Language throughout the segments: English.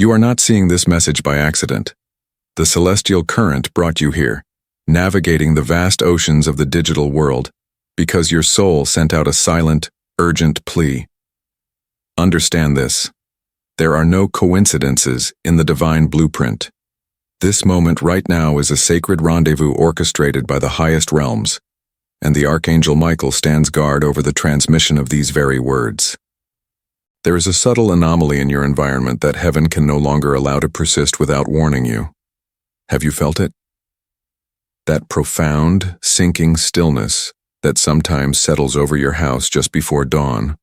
You are not seeing this message by accident. The celestial current brought you here, navigating the vast oceans of the digital world, because your soul sent out a silent, urgent plea. Understand this. There are no coincidences in the divine blueprint. This moment right now is a sacred rendezvous orchestrated by the highest realms, and the Archangel Michael stands guard over the transmission of these very words. There is a subtle anomaly in your environment that heaven can no longer allow to persist without warning you. Have you felt it? That profound, sinking stillness that sometimes settles over your house just before dawn,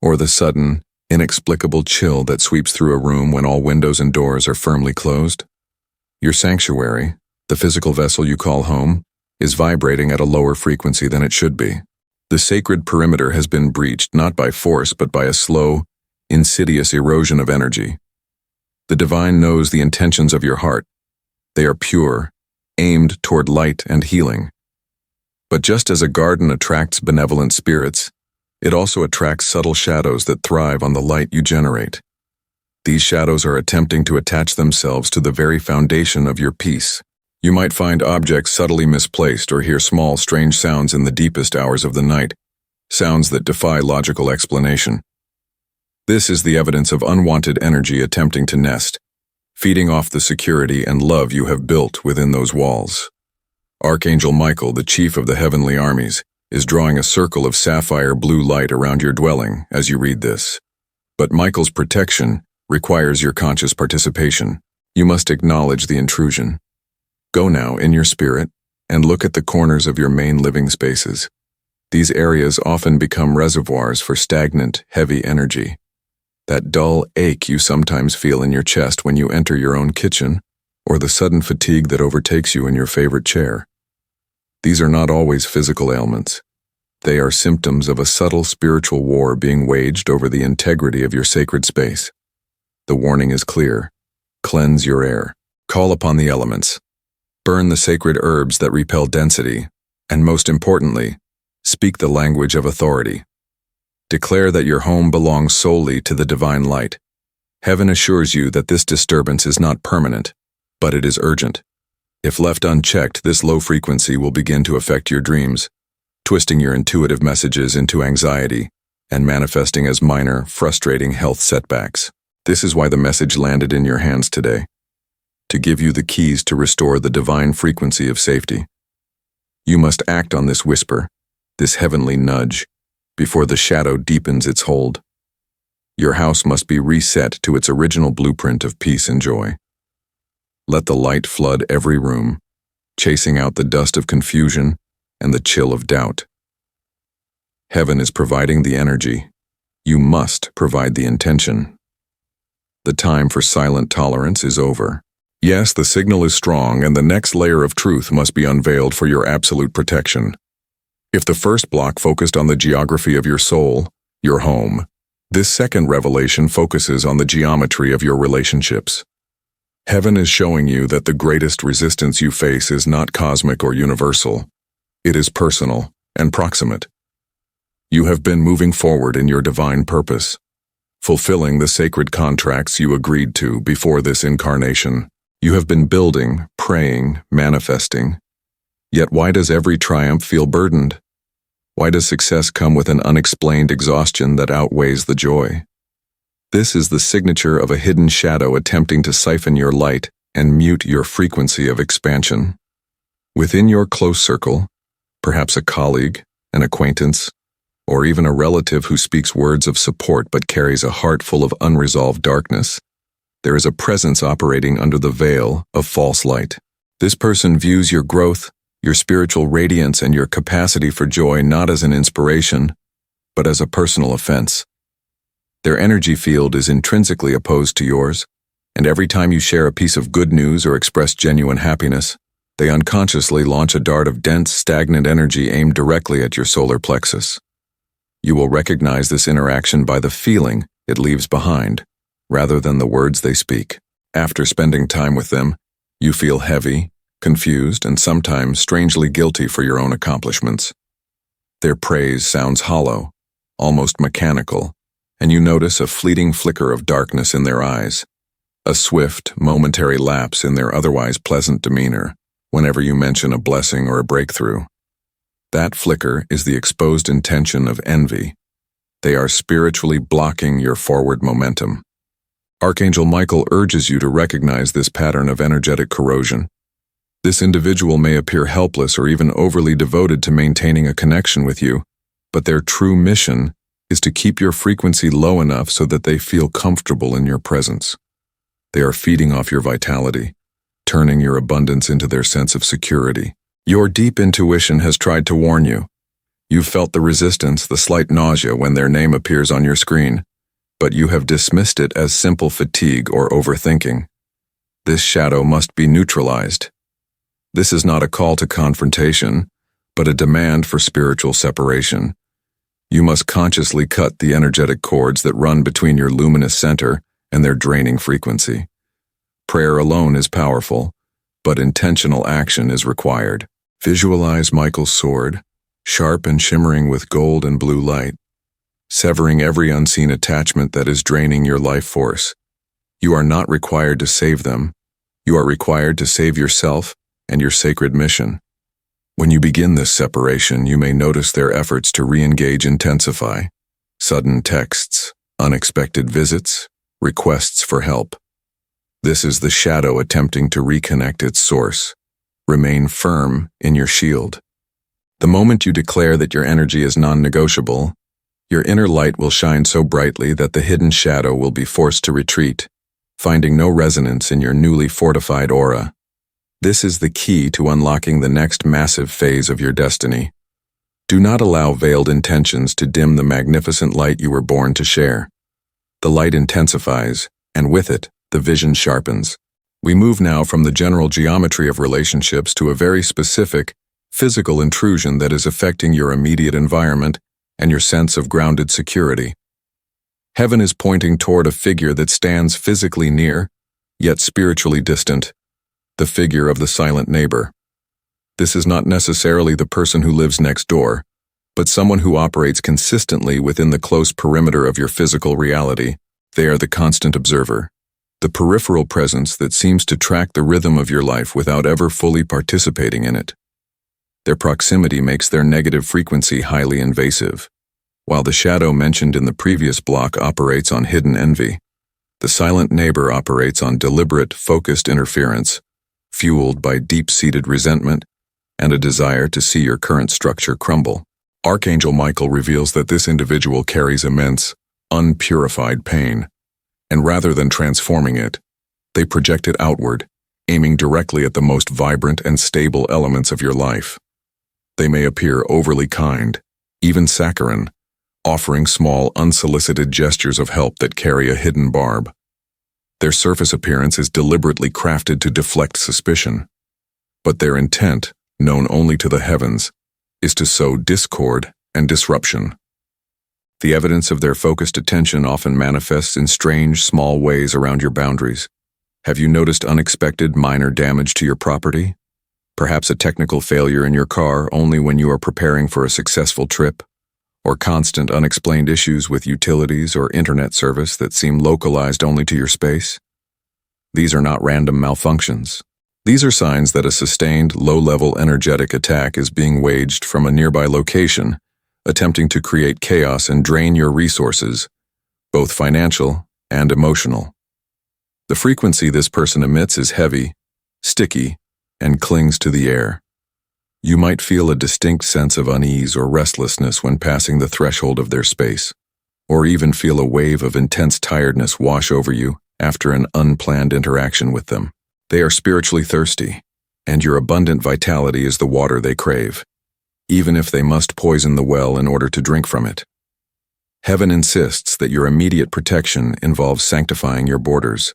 or the sudden, inexplicable chill that sweeps through a room when all windows and doors are firmly closed? Your sanctuary, the physical vessel you call home, is vibrating at a lower frequency than it should be. The sacred perimeter has been breached not by force but by a slow, insidious erosion of energy. The divine knows the intentions of your heart. They are pure, aimed toward light and healing. But just as a garden attracts benevolent spirits, it also attracts subtle shadows that thrive on the light you generate. These shadows are attempting to attach themselves to the very foundation of your peace. You might find objects subtly misplaced or hear small, strange sounds in the deepest hours of the night, sounds that defy logical explanation. This is the evidence of unwanted energy attempting to nest, feeding off the security and love you have built within those walls. Archangel Michael, the chief of the heavenly armies, is drawing a circle of sapphire blue light around your dwelling as you read this. But Michael's protection requires your conscious participation. You must acknowledge the intrusion. Go now in your spirit and look at the corners of your main living spaces. These areas often become reservoirs for stagnant, heavy energy. That dull ache you sometimes feel in your chest when you enter your own kitchen, or the sudden fatigue that overtakes you in your favorite chair. These are not always physical ailments. They are symptoms of a subtle spiritual war being waged over the integrity of your sacred space. The warning is clear. Cleanse your air. Call upon the elements. Burn the sacred herbs that repel density. And most importantly, speak the language of authority. Declare that your home belongs solely to the divine light. Heaven assures you that this disturbance is not permanent, but it is urgent. If left unchecked, this low frequency will begin to affect your dreams, twisting your intuitive messages into anxiety and manifesting as minor, frustrating health setbacks. This is why the message landed in your hands today, to give you the keys to restore the divine frequency of safety. You must act on this whisper, this heavenly nudge, before the shadow deepens its hold. Your house must be reset to its original blueprint of peace and joy. Let the light flood every room, chasing out the dust of confusion and the chill of doubt. Heaven is providing the energy. You must provide the intention. The time for silent tolerance is over. Yes, the signal is strong, and the next layer of truth must be unveiled for your absolute protection. If the first block focused on the geography of your soul, your home, this second revelation focuses on the geometry of your relationships. Heaven is showing you that the greatest resistance you face is not cosmic or universal. It is personal and proximate. You have been moving forward in your divine purpose, fulfilling the sacred contracts you agreed to before this incarnation. You have been building, praying, manifesting. Yet why does every triumph feel burdened? Why does success come with an unexplained exhaustion that outweighs the joy? This is the signature of a hidden shadow attempting to siphon your light and mute your frequency of expansion. Within your close circle, perhaps a colleague, an acquaintance, or even a relative who speaks words of support but carries a heart full of unresolved darkness, there is a presence operating under the veil of false light. This person views your growth, your spiritual radiance, and your capacity for joy not as an inspiration, but as a personal offense. Their energy field is intrinsically opposed to yours, and every time you share a piece of good news or express genuine happiness, they unconsciously launch a dart of dense, stagnant energy aimed directly at your solar plexus. You will recognize this interaction by the feeling it leaves behind, rather than the words they speak. After spending time with them, you feel heavy, confused, and sometimes strangely guilty for your own accomplishments. Their praise sounds hollow, almost mechanical, and you notice a fleeting flicker of darkness in their eyes. a swift, momentary lapse in their otherwise pleasant demeanor whenever you mention a blessing or a breakthrough. That flicker is the exposed intention of envy. They are spiritually blocking your forward momentum. Archangel Michael urges you to recognize this pattern of energetic corrosion. This individual may appear helpless or even overly devoted to maintaining a connection with you, but their true mission is to keep your frequency low enough so that they feel comfortable in your presence. They are feeding off your vitality, turning your abundance into their sense of security. Your deep intuition has tried to warn you. You've felt the resistance, the slight nausea when their name appears on your screen, but you have dismissed it as simple fatigue or overthinking. This shadow must be neutralized. This is not a call to confrontation, but a demand for spiritual separation. You must consciously cut the energetic cords that run between your luminous center and their draining frequency. Prayer alone is powerful, but intentional action is required. Visualize Michael's sword, sharp and shimmering with gold and blue light, severing every unseen attachment that is draining your life force. You are not required to save them. You are required to save yourself and your sacred mission. When you begin this separation, you may notice their efforts to re-engage intensify. Sudden texts, unexpected visits, requests for help. This is the shadow attempting to reconnect its source. Remain firm in your shield. The moment you declare that your energy is non-negotiable, your inner light will shine so brightly that the hidden shadow will be forced to retreat, finding no resonance in your newly fortified aura. This is the key to unlocking the next massive phase of your destiny. Do not allow veiled intentions to dim the magnificent light you were born to share. The light intensifies, and with it, the vision sharpens. We move now from the general geometry of relationships to a very specific, physical intrusion that is affecting your immediate environment and your sense of grounded security. Heaven is pointing toward a figure that stands physically near, yet spiritually distant, the figure of the silent neighbor. This is not necessarily the person who lives next door, but someone who operates consistently within the close perimeter of your physical reality. They are the constant observer, the peripheral presence that seems to track the rhythm of your life without ever fully participating in it. Their proximity makes their negative frequency highly invasive. While the shadow mentioned in the previous block operates on hidden envy, the silent neighbor operates on deliberate, focused interference, fueled by deep-seated resentment and a desire to see your current structure crumble. Archangel Michael reveals that this individual carries immense, unpurified pain, and rather than transforming it, they project it outward, aiming directly at the most vibrant and stable elements of your life. They may appear overly kind, even saccharine, offering small, unsolicited gestures of help that carry a hidden barb. Their surface appearance is deliberately crafted to deflect suspicion, but their intent, known only to the heavens, is to sow discord and disruption. The evidence of their focused attention often manifests in strange, small ways around your boundaries. Have you noticed unexpected, minor damage to your property? Perhaps a technical failure in your car only when you are preparing for a successful trip? Or constant unexplained issues with utilities or internet service that seem localized only to your space? These are not random malfunctions. These are signs that a sustained, low-level energetic attack is being waged from a nearby location, attempting to create chaos and drain your resources, both financial and emotional. The frequency this person emits is heavy, sticky, and clings to the air. You might feel a distinct sense of unease or restlessness when passing the threshold of their space, or even feel a wave of intense tiredness wash over you after an unplanned interaction with them. They are spiritually thirsty, and your abundant vitality is the water they crave, even if they must poison the well in order to drink from it. Heaven insists that your immediate protection involves sanctifying your borders.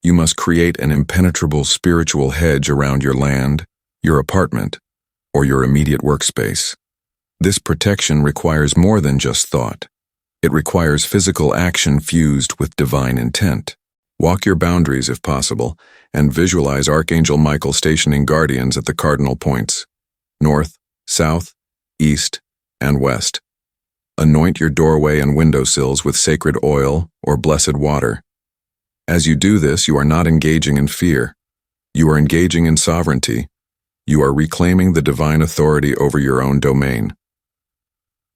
You must create an impenetrable spiritual hedge around your land, your apartment, or your immediate workspace. This protection requires more than just thought. It requires physical action fused with divine intent. Walk your boundaries if possible, and visualize Archangel Michael stationing guardians at the cardinal points: north, south, east, and west. Anoint your doorway and windowsills with sacred oil or blessed water. As you do this, you are not engaging in fear. You are engaging in sovereignty. You are reclaiming the divine authority over your own domain.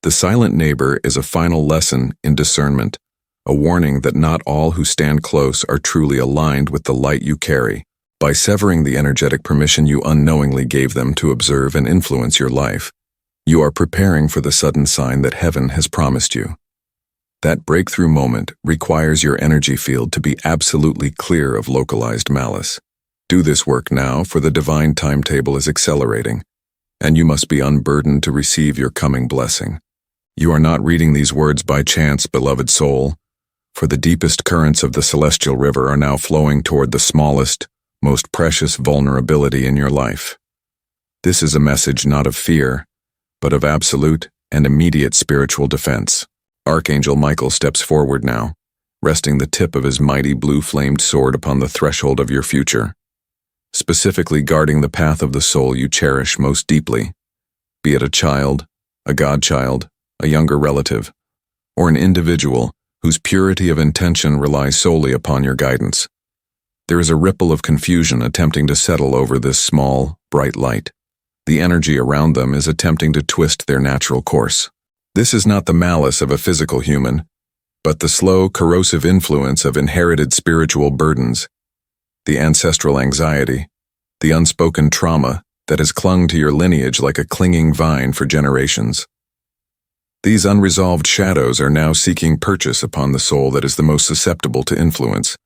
The silent neighbor is a final lesson in discernment, a warning that not all who stand close are truly aligned with the light you carry. By severing the energetic permission you unknowingly gave them to observe and influence your life, you are preparing for the sudden sign that heaven has promised you. That breakthrough moment requires your energy field to be absolutely clear of localized malice. Do this work now, for the divine timetable is accelerating, and you must be unburdened to receive your coming blessing. You are not reading these words by chance, beloved soul, for the deepest currents of the celestial river are now flowing toward the smallest, most precious vulnerability in your life. This is a message not of fear, but of absolute and immediate spiritual defense. Archangel Michael steps forward now, resting the tip of his mighty blue-flamed sword upon the threshold of your future, specifically guarding the path of the soul you cherish most deeply, be it a child, a godchild, a younger relative, or an individual whose purity of intention relies solely upon your guidance. There is a ripple of confusion attempting to settle over this small, bright light. The energy around them is attempting to twist their natural course. This is not the malice of a physical human, but the slow, corrosive influence of inherited spiritual burdens, the ancestral anxiety, the unspoken trauma that has clung to your lineage like a clinging vine for generations. These unresolved shadows are now seeking purchase upon the soul that is the most susceptible to influence,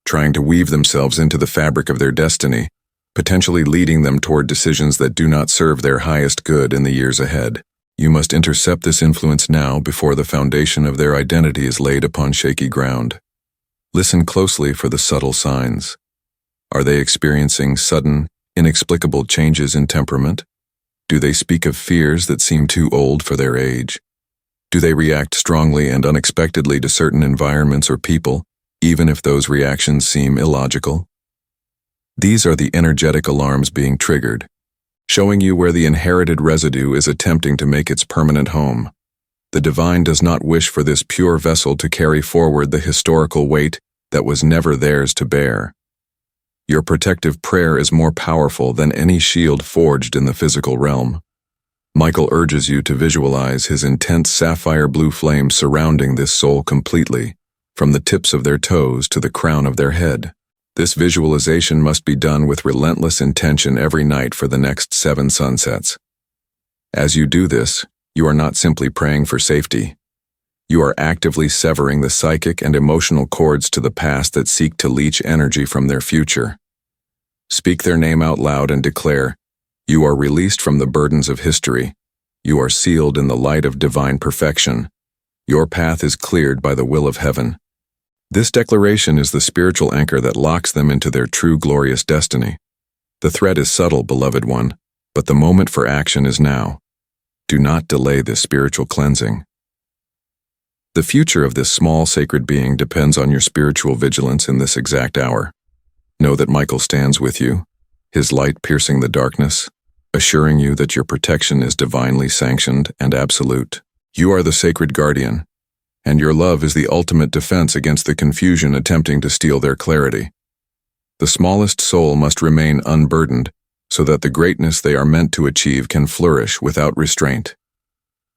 trying to weave themselves into the fabric of their destiny, potentially leading them toward decisions that do not serve their highest good in the years ahead. You must intercept this influence now before the foundation of their identity is laid upon shaky ground. Listen closely for the subtle signs. Are they experiencing sudden, inexplicable changes in temperament? Do they speak of fears that seem too old for their age? Do they react strongly and unexpectedly to certain environments or people, even if those reactions seem illogical? These are the energetic alarms being triggered, showing you where the inherited residue is attempting to make its permanent home. The divine does not wish for this pure vessel to carry forward the historical weight that was never theirs to bear. Your protective prayer is more powerful than any shield forged in the physical realm. Michael urges you to visualize his intense sapphire blue flame surrounding this soul completely, from the tips of their toes to the crown of their head. This visualization must be done with relentless intention every night for the next 7 sunsets. As you do this, you are not simply praying for safety. You are actively severing the psychic and emotional cords to the past that seek to leech energy from their future. Speak their name out loud and declare, you are released from the burdens of history. You are sealed in the light of divine perfection. Your path is cleared by the will of heaven. This declaration is the spiritual anchor that locks them into their true glorious destiny. The threat is subtle, beloved one, but the moment for action is now. Do not delay this spiritual cleansing. The future of this small sacred being depends on your spiritual vigilance in this exact hour. Know that Michael stands with you, his light piercing the darkness, assuring you that your protection is divinely sanctioned and absolute. You are the sacred guardian, and your love is the ultimate defense against the confusion attempting to steal their clarity. The smallest soul must remain unburdened so that the greatness they are meant to achieve can flourish without restraint.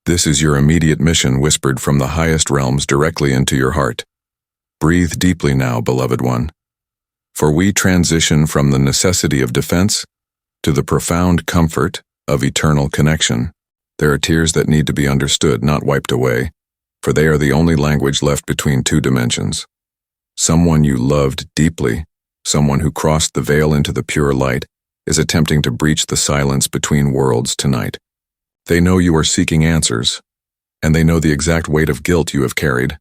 This is your immediate mission whispered from the highest realms directly into your heart. Breathe deeply now, beloved one, for we transition from the necessity of defense to the profound comfort of eternal connection. There are tears that need to be understood, not wiped away, for they are the only language left between 2 dimensions. Someone you loved deeply, someone who crossed the veil into the pure light, is attempting to breach the silence between worlds tonight. They know you are seeking answers, and they know the exact weight of guilt you have carried.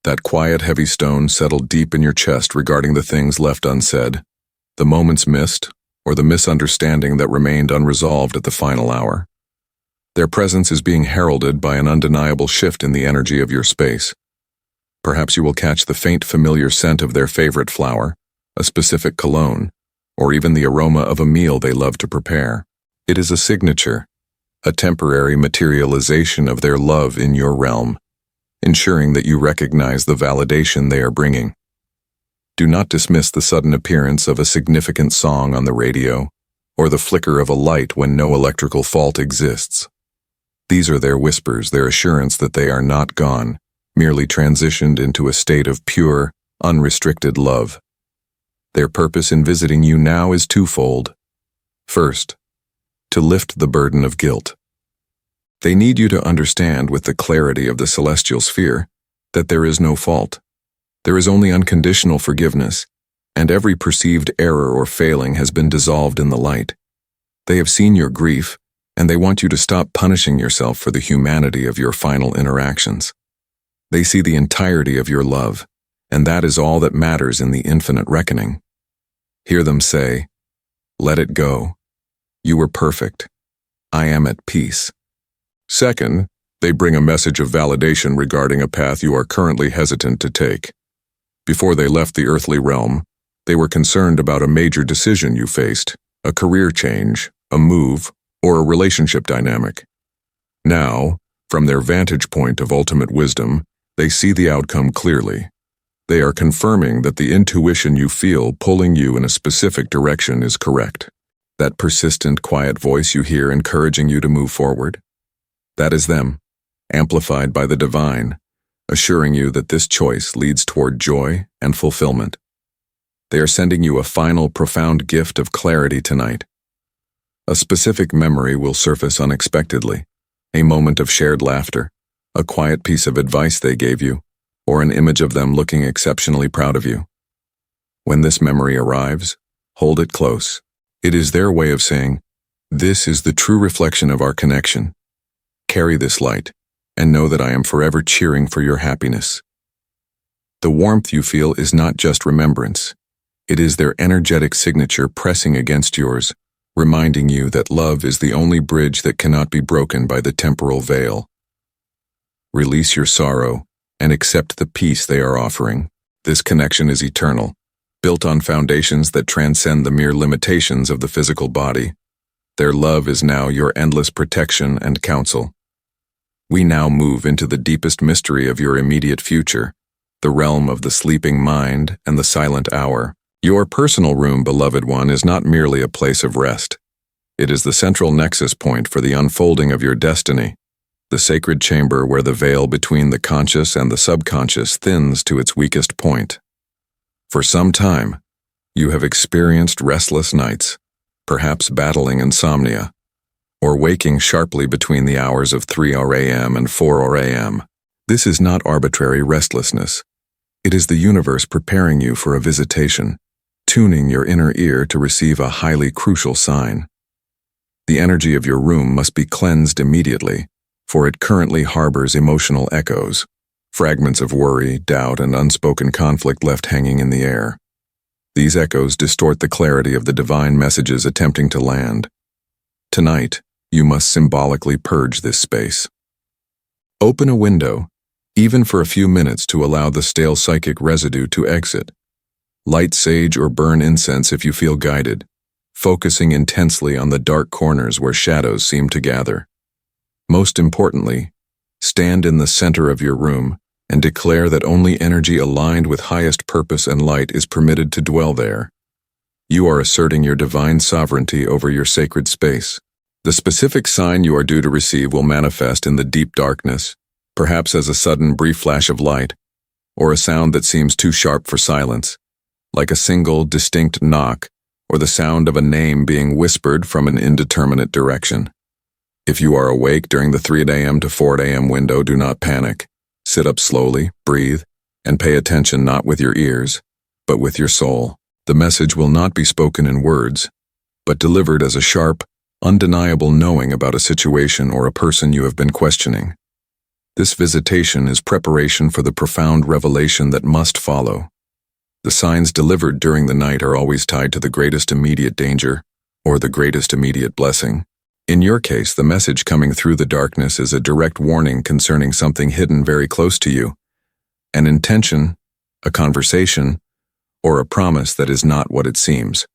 That quiet, heavy stone settled deep in your chest regarding the things left unsaid, the moments missed, or the misunderstanding that remained unresolved at the final hour. Their presence is being heralded by an undeniable shift in the energy of your space. Perhaps you will catch the faint familiar scent of their favorite flower, a specific cologne, or even the aroma of a meal they love to prepare. It is a signature, a temporary materialization of their love in your realm, ensuring that you recognize the validation they are bringing. Do not dismiss the sudden appearance of a significant song on the radio, or the flicker of a light when no electrical fault exists. These are their whispers, their assurance that they are not gone, merely transitioned into a state of pure, unrestricted love. Their purpose in visiting you now is twofold. First, to lift the burden of guilt. They need you to understand with the clarity of the celestial sphere that there is no fault. There is only unconditional forgiveness, and every perceived error or failing has been dissolved in the light. They have seen your grief, and they want you to stop punishing yourself for the humanity of your final interactions. They see the entirety of your love, and that is all that matters in the infinite reckoning. Hear them say, "Let it go. You were perfect. I am at peace." Second, they bring a message of validation regarding a path you are currently hesitant to take. Before they left the earthly realm, they were concerned about a major decision you faced, a career change, a move, or a relationship dynamic. Now, from their vantage point of ultimate wisdom, they see the outcome clearly. They are confirming that the intuition you feel pulling you in a specific direction is correct. That persistent, quiet voice you hear encouraging you to move forward? That is them, amplified by the divine, assuring you that this choice leads toward joy and fulfillment. They are sending you a final, profound gift of clarity tonight. A specific memory will surface unexpectedly, a moment of shared laughter, a quiet piece of advice they gave you, or an image of them looking exceptionally proud of you. When this memory arrives, hold it close. It is their way of saying, "This is the true reflection of our connection. Carry this light, and know that I am forever cheering for your happiness." The warmth you feel is not just remembrance. It is their energetic signature pressing against yours, reminding you that love is the only bridge that cannot be broken by the temporal veil. Release your sorrow and accept the peace they are offering. This connection is eternal, built on foundations that transcend the mere limitations of the physical body. Their love is now your endless protection and counsel. We now move into the deepest mystery of your immediate future, the realm of the sleeping mind and the silent hour. Your personal room, beloved one, is not merely a place of rest. It is the central nexus point for the unfolding of your destiny, the sacred chamber where the veil between the conscious and the subconscious thins to its weakest point. For some time, you have experienced restless nights, perhaps battling insomnia, or waking sharply between the hours of 3 a.m. and 4 a.m. This is not arbitrary restlessness. It is the universe preparing you for a visitation, tuning your inner ear to receive a highly crucial sign. The energy of your room must be cleansed immediately, for it currently harbors emotional echoes, fragments of worry, doubt, and unspoken conflict left hanging in the air. These echoes distort the clarity of the divine messages attempting to land. Tonight, you must symbolically purge this space. Open a window, even for a few minutes, to allow the stale psychic residue to exit. Light sage or burn incense if you feel guided, focusing intensely on the dark corners where shadows seem to gather. Most importantly, stand in the center of your room and declare that only energy aligned with highest purpose and light is permitted to dwell there. You are asserting your divine sovereignty over your sacred space. The specific sign you are due to receive will manifest in the deep darkness, perhaps as a sudden brief flash of light, or a sound that seems too sharp for silence, like a single, distinct knock, or the sound of a name being whispered from an indeterminate direction. If you are awake during the 3 a.m. to 4 a.m. window, do not panic. Sit up slowly, breathe, and pay attention not with your ears, but with your soul. The message will not be spoken in words, but delivered as a sharp, undeniable knowing about a situation or a person you have been questioning. This visitation is preparation for the profound revelation that must follow. The signs delivered during the night are always tied to the greatest immediate danger or the greatest immediate blessing. In your case, the message coming through the darkness is a direct warning concerning something hidden very close to you, an intention, a conversation, or a promise that is not what it seems.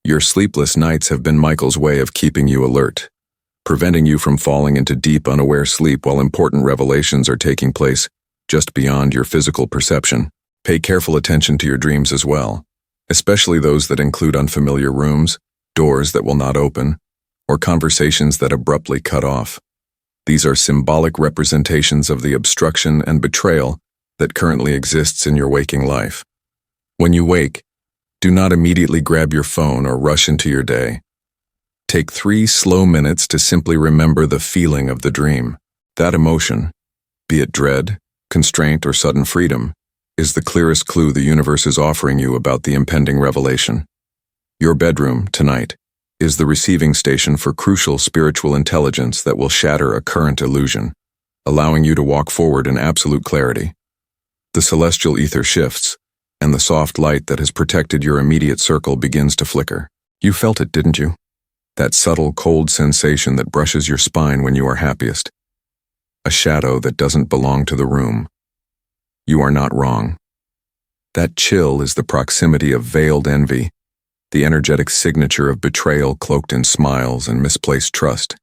Your sleepless nights have been Michael's way of keeping you alert, preventing you from falling into deep, unaware sleep while important revelations are taking place just beyond your physical perception. Pay careful attention to your dreams as well, especially those that include unfamiliar rooms, doors that will not open, or conversations that abruptly cut off. These are symbolic representations of the obstruction and betrayal that currently exists in your waking life. When you wake, do not immediately grab your phone or rush into your day. Take 3 slow minutes to simply remember the feeling of the dream. That emotion, be it dread, constraint, or sudden freedom, is the clearest clue the universe is offering you about the impending revelation. Your bedroom, tonight, is the receiving station for crucial spiritual intelligence that will shatter a current illusion, allowing you to walk forward in absolute clarity. The celestial ether shifts, and the soft light that has protected your immediate circle begins to flicker. You felt it, didn't you? That subtle, cold sensation that brushes your spine when you are happiest. A shadow that doesn't belong to the room. You are not wrong. That chill is the proximity of veiled envy, the energetic signature of betrayal cloaked in smiles and misplaced trust.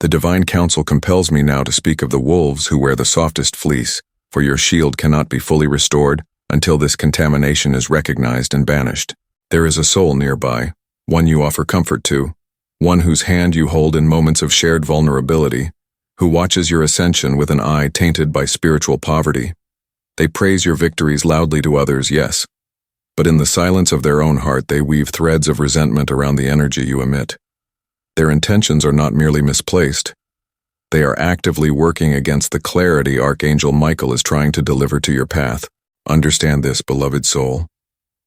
The divine counsel compels me now to speak of the wolves who wear the softest fleece, for your shield cannot be fully restored until this contamination is recognized and banished. There is a soul nearby, one you offer comfort to, one whose hand you hold in moments of shared vulnerability, who watches your ascension with an eye tainted by spiritual poverty. They praise your victories loudly to others, yes, but in the silence of their own heart they weave threads of resentment around the energy you emit. Their intentions are not merely misplaced. They are actively working against the clarity Archangel Michael is trying to deliver to your path. Understand this, beloved soul.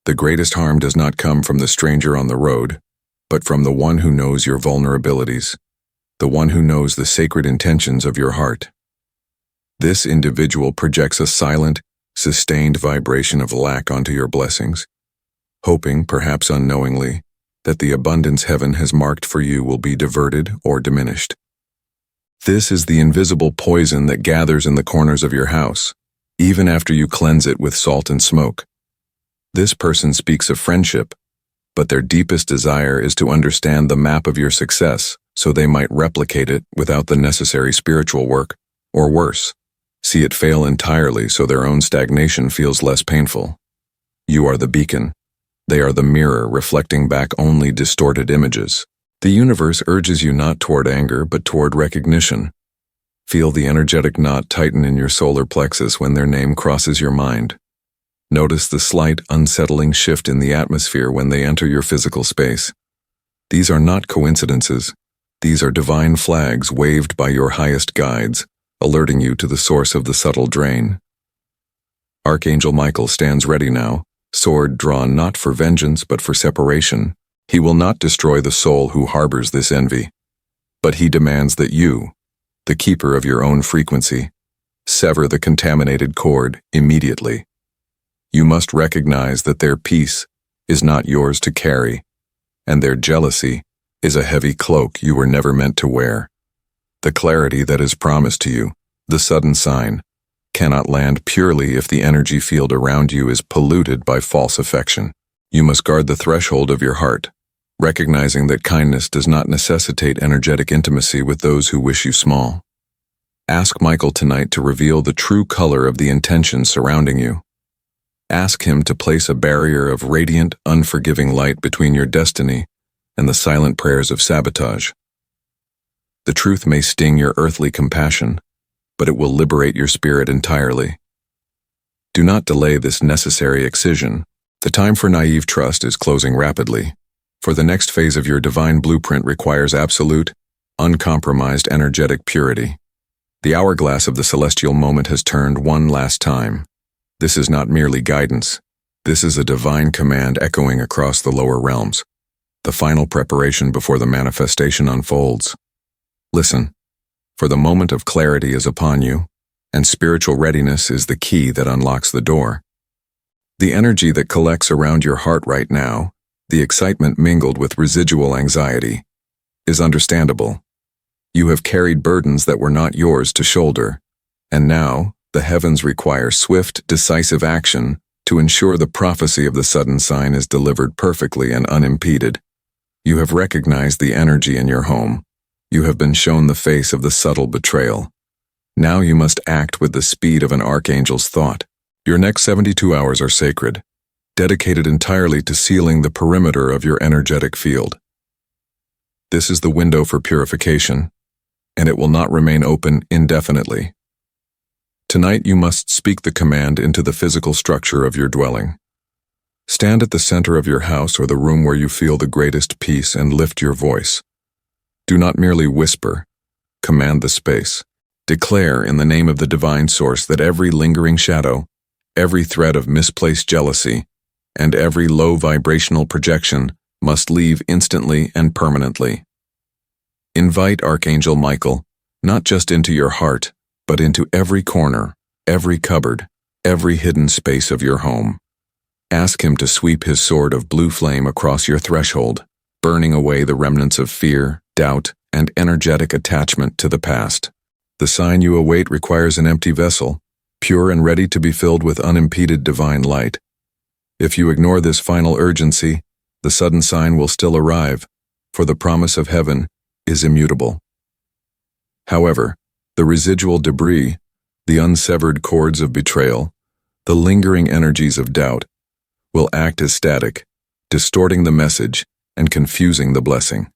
The greatest harm does not come from the stranger on the road, but from the one who knows your vulnerabilities, the one who knows the sacred intentions of your heart. This individual projects a silent, sustained vibration of lack onto your blessings, hoping, perhaps unknowingly, that the abundance heaven has marked for you will be diverted or diminished. This is the invisible poison that gathers in the corners of your house, even after you cleanse it with salt and smoke. This person speaks of friendship, but their deepest desire is to understand the map of your success so they might replicate it without the necessary spiritual work, or worse, see it fail entirely so their own stagnation feels less painful. You are the beacon. They are the mirror reflecting back only distorted images. The universe urges you not toward anger but toward recognition. Feel the energetic knot tighten in your solar plexus when their name crosses your mind. Notice the slight, unsettling shift in the atmosphere when they enter your physical space. These are not coincidences. These are divine flags waved by your highest guides, alerting you to the source of the subtle drain. Archangel Michael stands ready now, sword drawn not for vengeance but for separation. He will not destroy the soul who harbors this envy, but he demands that you, the keeper of your own frequency, sever the contaminated cord immediately. You must recognize that their peace is not yours to carry, and their jealousy is a heavy cloak you were never meant to wear. The clarity that is promised to you, the sudden sign, cannot land purely if the energy field around you is polluted by false affection. You must guard the threshold of your heart, recognizing that kindness does not necessitate energetic intimacy with those who wish you small. Ask Michael tonight to reveal the true color of the intention surrounding you. Ask him to place a barrier of radiant, unforgiving light between your destiny and the silent prayers of sabotage. The truth may sting your earthly compassion, but it will liberate your spirit entirely. Do not delay this necessary excision. The time for naive trust is closing rapidly, for the next phase of your divine blueprint requires absolute, uncompromised energetic purity. The hourglass of the celestial moment has turned one last time. This is not merely guidance. This is a divine command echoing across the lower realms, the final preparation before the manifestation unfolds. Listen, for the moment of clarity is upon you, and spiritual readiness is the key that unlocks the door. The energy that collects around your heart right now, the excitement mingled with residual anxiety, is understandable. You have carried burdens that were not yours to shoulder, and now the heavens require swift, decisive action to ensure the prophecy of the sudden sign is delivered perfectly and unimpeded. You have recognized the energy in your home. You have been shown the face of the subtle betrayal. Now you must act with the speed of an archangel's thought. Your next 72 hours are sacred, dedicated entirely to sealing the perimeter of your energetic field. This is the window for purification, and it will not remain open indefinitely. Tonight you must speak the command into the physical structure of your dwelling. Stand at the center of your house or the room where you feel the greatest peace and lift your voice. Do not merely whisper, command the space. Declare in the name of the divine source that every lingering shadow, every thread of misplaced jealousy, and every low vibrational projection must leave instantly and permanently. Invite Archangel Michael, not just into your heart, but into every corner, every cupboard, every hidden space of your home. Ask him to sweep his sword of blue flame across your threshold, burning away the remnants of fear, doubt, and energetic attachment to the past. The sign you await requires an empty vessel, pure and ready to be filled with unimpeded divine light. If you ignore this final urgency, the sudden sign will still arrive, for the promise of heaven is immutable. However, the residual debris, the unsevered cords of betrayal, the lingering energies of doubt, will act as static, distorting the message and confusing the blessing.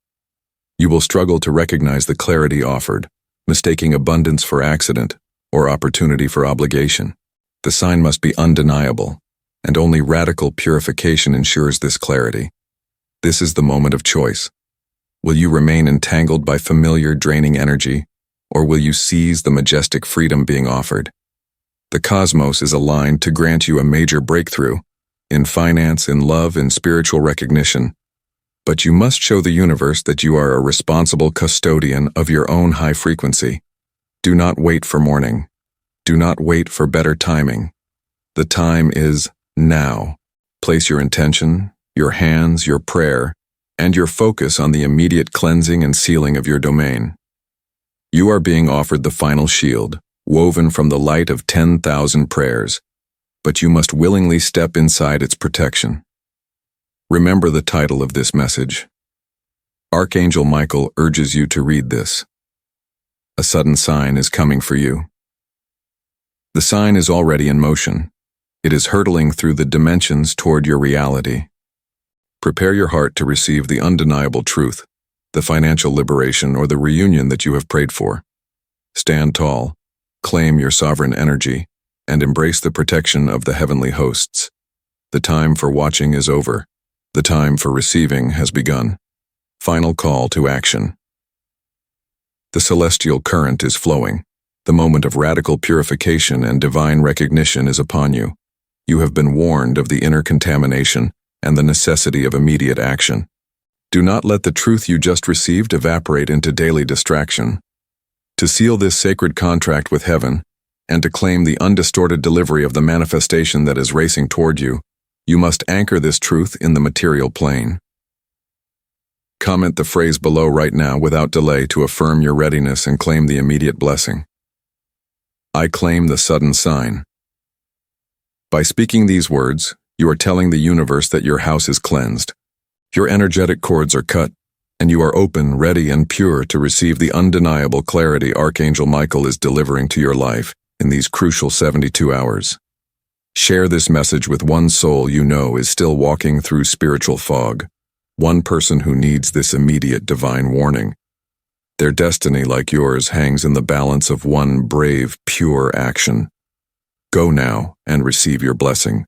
You will struggle to recognize the clarity offered, mistaking abundance for accident or opportunity for obligation. The sign must be undeniable, and only radical purification ensures this clarity. This is the moment of choice. Will you remain entangled by familiar draining energy, or will you seize the majestic freedom being offered? The cosmos is aligned to grant you a major breakthrough, in finance, in love, in spiritual recognition. But you must show the universe that you are a responsible custodian of your own high frequency. Do not wait for morning. Do not wait for better timing. The time is now. Place your intention, your hands, your prayer, and your focus on the immediate cleansing and sealing of your domain. You are being offered the final shield, woven from the light of 10,000 prayers, but you must willingly step inside its protection. Remember the title of this message. Archangel Michael urges you to read this. A sudden sign is coming for you. The sign is already in motion. It is hurtling through the dimensions toward your reality. Prepare your heart to receive the undeniable truth, the financial liberation or the reunion that you have prayed for. Stand tall, claim your sovereign energy, and embrace the protection of the heavenly hosts. The time for watching is over. The time for receiving has begun. Final call to action. The celestial current is flowing. The moment of radical purification and divine recognition is upon you. You have been warned of the inner contamination and the necessity of immediate action. Do not let the truth you just received evaporate into daily distraction. To seal this sacred contract with heaven, and to claim the undistorted delivery of the manifestation that is racing toward you, you must anchor this truth in the material plane. Comment the phrase below right now without delay to affirm your readiness and claim the immediate blessing. I claim the sudden sign. By speaking these words, you are telling the universe that your house is cleansed. Your energetic cords are cut, and you are open, ready, and pure to receive the undeniable clarity Archangel Michael is delivering to your life in these crucial 72 hours. Share this message with one soul you know is still walking through spiritual fog, one person who needs this immediate divine warning. Their destiny, like yours, hangs in the balance of one brave, pure action. Go now and receive your blessing.